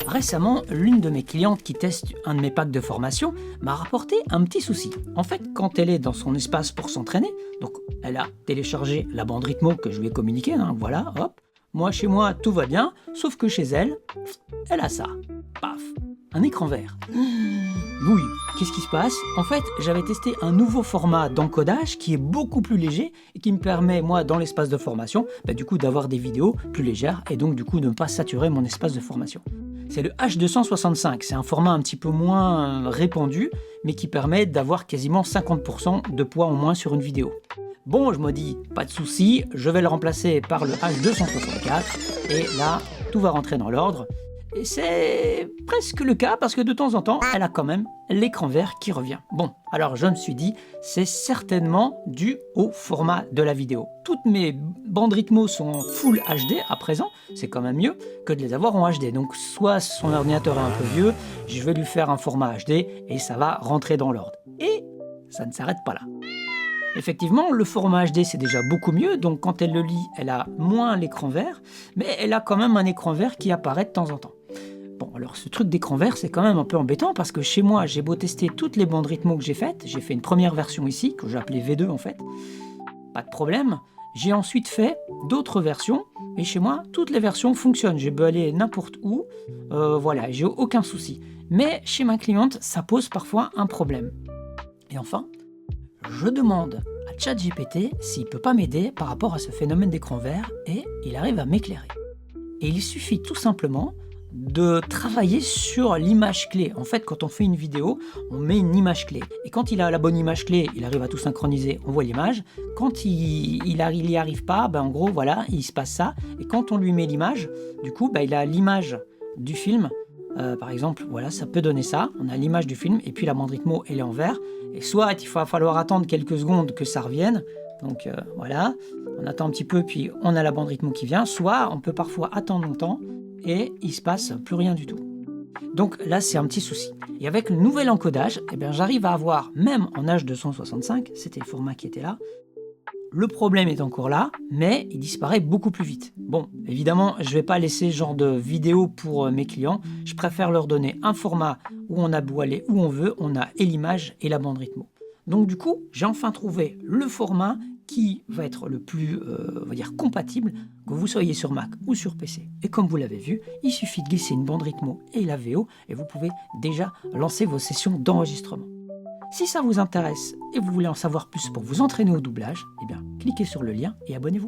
Récemment, l'une de mes clientes qui teste un de mes packs de formation m'a rapporté un petit souci. En fait, quand elle est dans son espace pour s'entraîner, donc elle a téléchargé la bande Rythmo que je lui ai communiquée, voilà, hop. Moi, chez moi, tout va bien, sauf que chez elle, elle a ça. Paf, un écran vert. Oui, qu'est-ce qui se passe? En fait, j'avais testé un nouveau format d'encodage qui est beaucoup plus léger et qui me permet, moi, dans l'espace de formation, du coup, d'avoir des vidéos plus légères et donc, du coup, de ne pas saturer mon espace de formation. C'est le H265, c'est un format un petit peu moins répandu, mais qui permet d'avoir quasiment 50% de poids en moins sur une vidéo. Bon, je me dis, pas de souci, je vais le remplacer par le H264, et là, tout va rentrer dans l'ordre. Et c'est presque le cas, parce que de temps en temps, elle a quand même l'écran vert qui revient. Bon, alors je me suis dit, c'est certainement dû au format de la vidéo. Toutes mes bandes Rythmo sont en Full HD à présent, c'est quand même mieux que de les avoir en HD. Donc soit son ordinateur est un peu vieux, je vais lui faire un format HD et ça va rentrer dans l'ordre. Et ça ne s'arrête pas là. Effectivement, le format HD c'est déjà beaucoup mieux, donc quand elle le lit, elle a moins l'écran vert, mais elle a quand même un écran vert qui apparaît de temps en temps. Bon, alors ce truc d'écran vert, c'est quand même un peu embêtant parce que chez moi, j'ai beau tester toutes les bandes Rythmo que j'ai faites, j'ai fait une première version ici, que j'ai appelée V2 en fait, pas de problème. J'ai ensuite fait d'autres versions, et chez moi, toutes les versions fonctionnent. J'ai beau aller n'importe où, voilà, j'ai aucun souci. Mais chez ma cliente, ça pose parfois un problème. Et enfin, je demande à ChatGPT s'il ne peut pas m'aider par rapport à ce phénomène d'écran vert, et il arrive à m'éclairer. Et il suffit tout simplement de travailler sur l'image clé. En fait, quand on fait une vidéo, on met une image clé. Et quand il a la bonne image clé, il arrive à tout synchroniser, on voit l'image. Quand il n'y arrive pas, en gros, voilà, il se passe ça. Et quand on lui met l'image, du coup, il a l'image du film. Par exemple, voilà, ça peut donner ça. On a l'image du film, et puis la bande Rythmo, elle est en vert. Et soit il va falloir attendre quelques secondes que ça revienne. Donc voilà, on attend un petit peu, puis on a la bande Rythmo qui vient. Soit on peut parfois attendre longtemps, et il se passe plus rien du tout. Donc là, c'est un petit souci. Et avec le nouvel encodage, j'arrive à avoir, même en H265, c'était le format qui était là, le problème est encore là, mais il disparaît beaucoup plus vite. Bon, évidemment, je ne vais pas laisser ce genre de vidéo pour mes clients. Je préfère leur donner un format où on a beau aller où on veut, on a et l'image et la bande Rythmo. Donc du coup, j'ai enfin trouvé le format qui va être le plus on va dire compatible, que vous soyez sur Mac ou sur PC. Et comme vous l'avez vu, il suffit de glisser une bande Rythmo et la VO, et vous pouvez déjà lancer vos sessions d'enregistrement. Si ça vous intéresse et vous voulez en savoir plus pour vous entraîner au doublage, cliquez sur le lien et abonnez-vous.